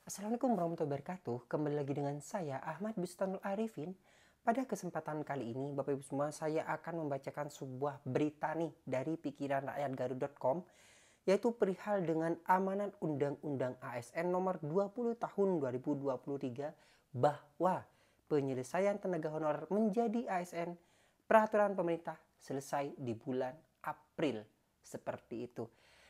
Assalamualaikum warahmatullahi wabarakatuh. Kembali lagi dengan saya Ahmad Bustanul Arifin. Pada kesempatan kali ini Bapak Ibu semua, saya akan membacakan sebuah berita nih dari pikiranrakyatgarut.com, yaitu perihal dengan amanat Undang-Undang ASN nomor 20 tahun 2023 bahwa penyelesaian tenaga honorer menjadi ASN peraturan pemerintah selesai di bulan April. Seperti itu.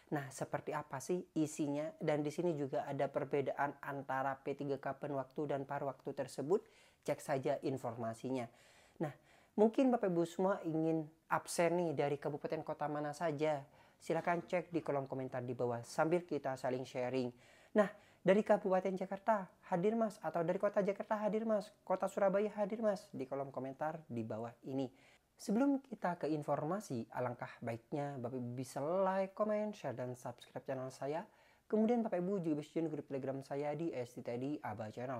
Nah, seperti apa sih isinya? Dan di sini juga ada perbedaan antara P3K penwaktu dan parwaktu tersebut. Cek saja informasinya. Nah, mungkin Bapak Ibu semua ingin absen nih dari kabupaten kota mana saja. Silahkan cek di kolom komentar di bawah sambil kita saling sharing. Nah, dari Kabupaten Jakarta hadir Mas, atau dari Kota Jakarta hadir Mas, Kota Surabaya hadir Mas, di kolom komentar di bawah ini. Sebelum kita ke informasi, alangkah baiknya Bapak Ibu bisa like, comment, share, dan subscribe channel saya. Kemudian Bapak Ibu juga bisa join grup telegram saya di STTD Aba Channel.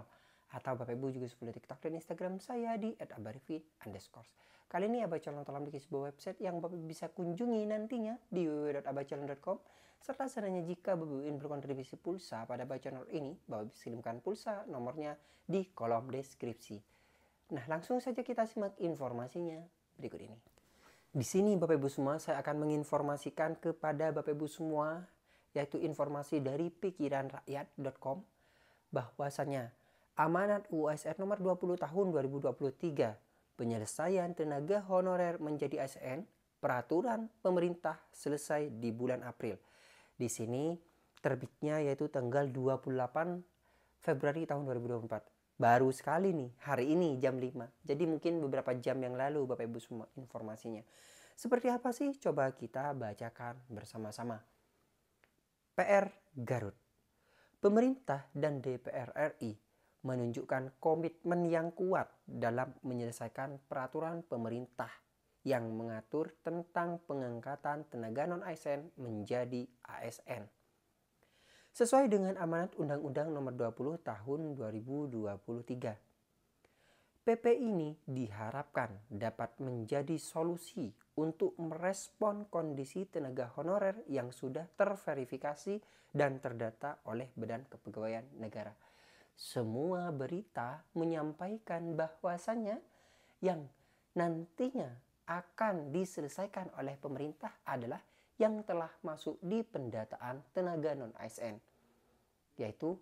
Atau Bapak Ibu juga follow TikTok dan Instagram saya di @abarifin_. Kali ini Aba Channel telah memiliki sebuah website yang Bapak Ibu bisa kunjungi nantinya di www.abachannel.com. Serta seandainya jika Bapak Ibu ingin berkontribusi pulsa pada Aba Channel ini, Bapak Ibu bisa kirimkan pulsa nomornya di kolom deskripsi. Nah, langsung saja kita simak informasinya berikut ini. Di sini Bapak Ibu semua, saya akan menginformasikan kepada Bapak Ibu semua, yaitu informasi dari pikiranrakyat.com, bahwasanya amanat UASN nomor 20 tahun 2023 penyelesaian tenaga honorer menjadi ASN peraturan pemerintah selesai di bulan April. Di sini terbitnya yaitu tanggal 28 Februari tahun 2024. Baru sekali nih, hari ini jam 5. Jadi mungkin beberapa jam yang lalu Bapak Ibu semua informasinya. Seperti apa sih? Coba kita bacakan bersama-sama. PR Garut. Pemerintah dan DPR RI menunjukkan komitmen yang kuat dalam menyelesaikan peraturan pemerintah yang mengatur tentang pengangkatan tenaga non-ASN menjadi ASN. Sesuai dengan amanat Undang-Undang Nomor 20 Tahun 2023. PP ini diharapkan dapat menjadi solusi untuk merespon kondisi tenaga honorer yang sudah terverifikasi dan terdata oleh Badan Kepegawaian Negara. Semua berita menyampaikan bahwasannya yang nantinya akan diselesaikan oleh pemerintah adalah yang telah masuk di pendataan tenaga non-ASN, yaitu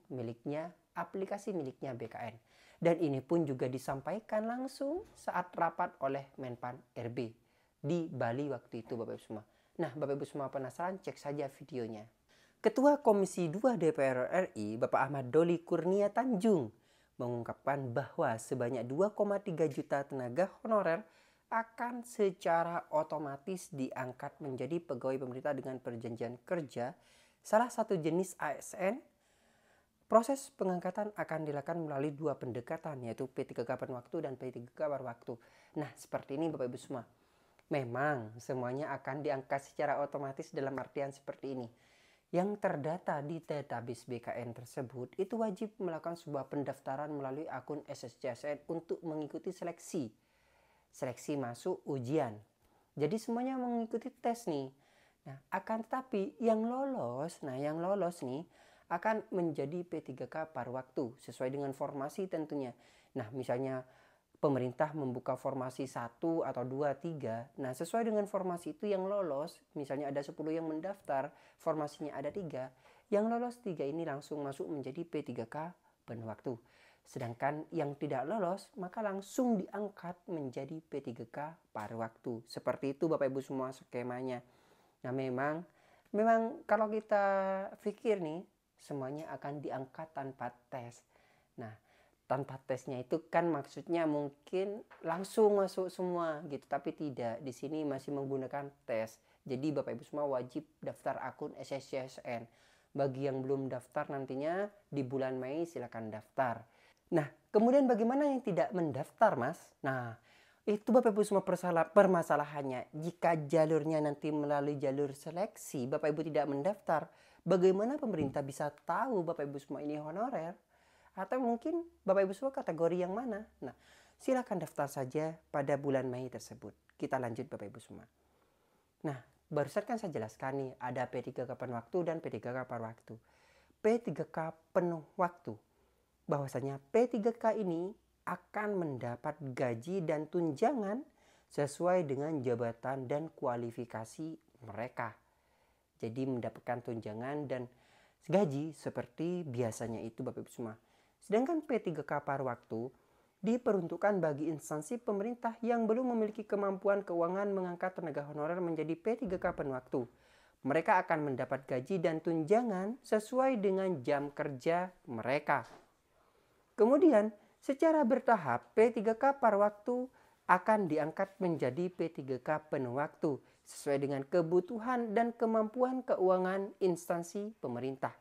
aplikasi miliknya BKN. Dan ini pun juga disampaikan langsung saat rapat oleh Menpan RB di Bali waktu itu Bapak Ibu semua. Nah, Bapak Ibu semua penasaran, cek saja videonya. Ketua Komisi 2 DPR RI Bapak Ahmad Doli Kurnia Tanjung mengungkapkan bahwa sebanyak 2,3 juta tenaga honorer akan secara otomatis diangkat menjadi pegawai pemerintah dengan perjanjian kerja salah satu jenis ASN. Proses pengangkatan akan dilakukan melalui dua pendekatan, yaitu P3K penwaktu dan P3K parwaktu. Nah, seperti ini Bapak Ibu semua. Memang semuanya akan diangkat secara otomatis dalam artian seperti ini. Yang terdata di database BKN tersebut itu wajib melakukan sebuah pendaftaran melalui akun SSCSN untuk mengikuti seleksi masuk ujian. Jadi semuanya mengikuti tes nih. Nah, akan tetapi yang lolos nih akan menjadi P3K parwaktu sesuai dengan formasi tentunya. Nah, misalnya pemerintah membuka formasi 1 atau 2, 3. Nah, sesuai dengan formasi itu yang lolos, misalnya ada 10 yang mendaftar, formasinya ada 3. Yang lolos 3 ini langsung masuk menjadi P3K penwaktu. Sedangkan yang tidak lolos maka langsung diangkat menjadi P3K parwaktu. Seperti itu Bapak Ibu semua skemanya. Nah, memang kalau kita pikir nih, semuanya akan diangkat tanpa tes. Nah, tanpa tesnya itu kan maksudnya mungkin langsung masuk semua gitu, tapi tidak. Di sini masih menggunakan tes. Jadi Bapak Ibu semua wajib daftar akun SSCSN. Bagi yang belum daftar nantinya di bulan Mei silakan daftar. Nah, kemudian bagaimana yang tidak mendaftar, Mas? Nah, itu Bapak Ibu semua permasalahannya. Jika jalurnya nanti melalui jalur seleksi, Bapak Ibu tidak mendaftar, bagaimana pemerintah bisa tahu Bapak Ibu semua ini honorer? Atau mungkin Bapak Ibu semua kategori yang mana? Nah, silakan daftar saja pada bulan Mei tersebut. Kita lanjut Bapak Ibu semua. Nah, barusan kan saya jelaskan nih, ada P3K penwaktu dan P3K parwaktu. P3K penuh waktu. Bahwasanya P3K ini akan mendapat gaji dan tunjangan sesuai dengan jabatan dan kualifikasi mereka. Jadi mendapatkan tunjangan dan gaji seperti biasanya itu Bapak Ibu semua. Sedangkan P3K paruh waktu diperuntukkan bagi instansi pemerintah yang belum memiliki kemampuan keuangan mengangkat tenaga honorer menjadi P3K penuh waktu. Mereka akan mendapat gaji dan tunjangan sesuai dengan jam kerja mereka. Kemudian, secara bertahap P3K paruh waktu akan diangkat menjadi P3K penuh waktu sesuai dengan kebutuhan dan kemampuan keuangan instansi pemerintah.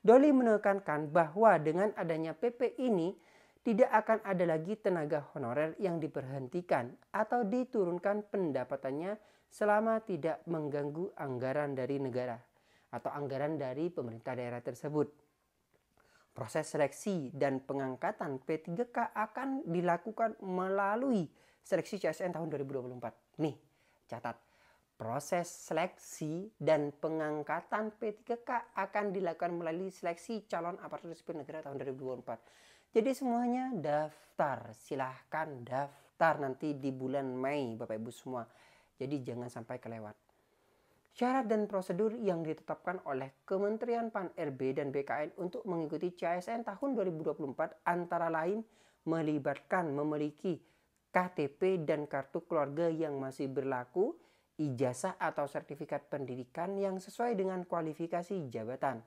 Doli menekankan bahwa dengan adanya PP ini tidak akan ada lagi tenaga honorer yang diberhentikan atau diturunkan pendapatannya selama tidak mengganggu anggaran dari negara atau anggaran dari pemerintah daerah tersebut. Proses seleksi dan pengangkatan P3K akan dilakukan melalui seleksi CSN tahun 2024. Nih, catat. Proses seleksi dan pengangkatan P3K akan dilakukan melalui seleksi calon aparatur sipil negara tahun 2024. Jadi semuanya daftar, silahkan daftar nanti di bulan Mei Bapak Ibu semua. Jadi jangan sampai kelewat. Syarat dan prosedur yang ditetapkan oleh Kementerian PAN-RB dan BKN untuk mengikuti CSN tahun 2024 antara lain melibatkan memiliki KTP dan kartu keluarga yang masih berlaku, ijazah atau sertifikat pendidikan yang sesuai dengan kualifikasi jabatan.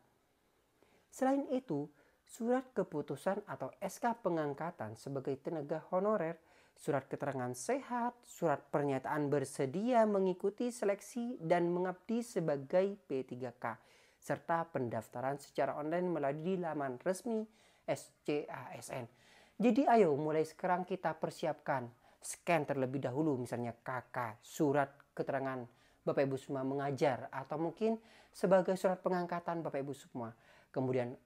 Selain itu, surat keputusan atau SK pengangkatan sebagai tenaga honorer, surat keterangan sehat, surat pernyataan bersedia mengikuti seleksi dan mengabdi sebagai P3K, serta pendaftaran secara online melalui laman resmi SCASN. Jadi ayo mulai sekarang kita persiapkan, scan terlebih dahulu misalnya KK, surat keterangan Bapak Ibu semua mengajar atau mungkin sebagai surat pengangkatan Bapak Ibu semua. Kemudian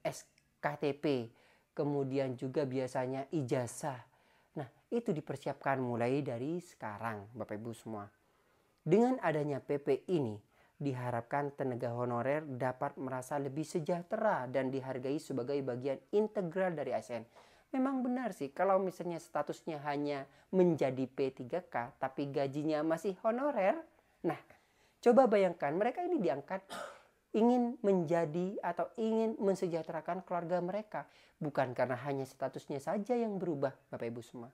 KTP, kemudian juga biasanya ijazah. Nah, itu dipersiapkan mulai dari sekarang Bapak Ibu semua. Dengan adanya PP ini, diharapkan tenaga honorer dapat merasa lebih sejahtera dan dihargai sebagai bagian integral dari ASN. Memang benar sih kalau misalnya statusnya hanya menjadi P3K tapi gajinya masih honorer. Nah, coba bayangkan mereka ini diangkat ingin menjadi atau ingin mensejahterakan keluarga mereka, bukan karena hanya statusnya saja yang berubah Bapak Ibu semua.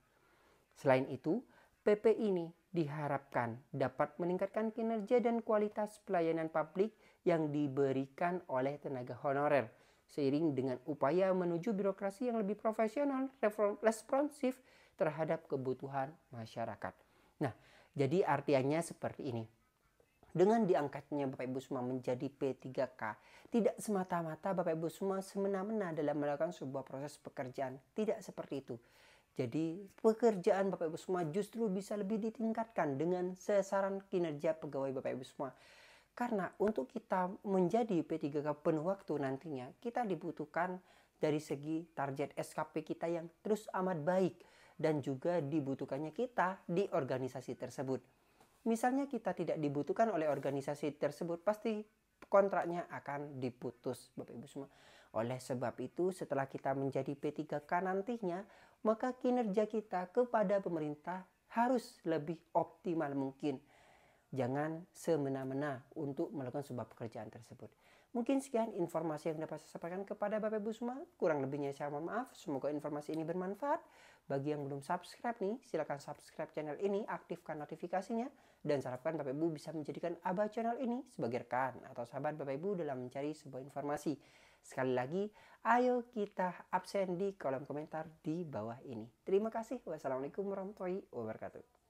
Selain itu, PP ini diharapkan dapat meningkatkan kinerja dan kualitas pelayanan publik yang diberikan oleh tenaga honorer, seiring dengan upaya menuju birokrasi yang lebih profesional, responsif terhadap kebutuhan masyarakat. Nah, jadi artiannya seperti ini. Dengan diangkatnya Bapak Ibu semua menjadi P3K, tidak semata-mata Bapak Ibu semua semena-mena dalam melakukan sebuah proses pekerjaan. Tidak seperti itu. Jadi pekerjaan Bapak Ibu semua justru bisa lebih ditingkatkan dengan sasaran kinerja pegawai Bapak Ibu semua. Karena untuk kita menjadi P3K penuh waktu nantinya, kita dibutuhkan dari segi target SKP kita yang terus amat baik. Dan juga dibutuhkannya kita di organisasi tersebut. Misalnya kita tidak dibutuhkan oleh organisasi tersebut, pasti kontraknya akan diputus Bapak Ibu semua. Oleh sebab itu setelah kita menjadi P3K nantinya, maka kinerja kita kepada pemerintah harus lebih optimal mungkin. Jangan semena-mena untuk melakukan sebuah pekerjaan tersebut. Mungkin sekian informasi yang dapat saya sampaikan kepada Bapak Ibu semua. Kurang lebihnya saya mohon maaf. Semoga informasi ini bermanfaat. Bagi yang belum subscribe nih, silakan subscribe channel ini, aktifkan notifikasinya. Dan saya harapkan Bapak Ibu bisa menjadikan Abah channel ini sebagai rekan atau sahabat Bapak Ibu dalam mencari sebuah informasi. Sekali lagi, ayo kita absen di kolom komentar di bawah ini. Terima kasih. Wassalamualaikum warahmatullahi wabarakatuh.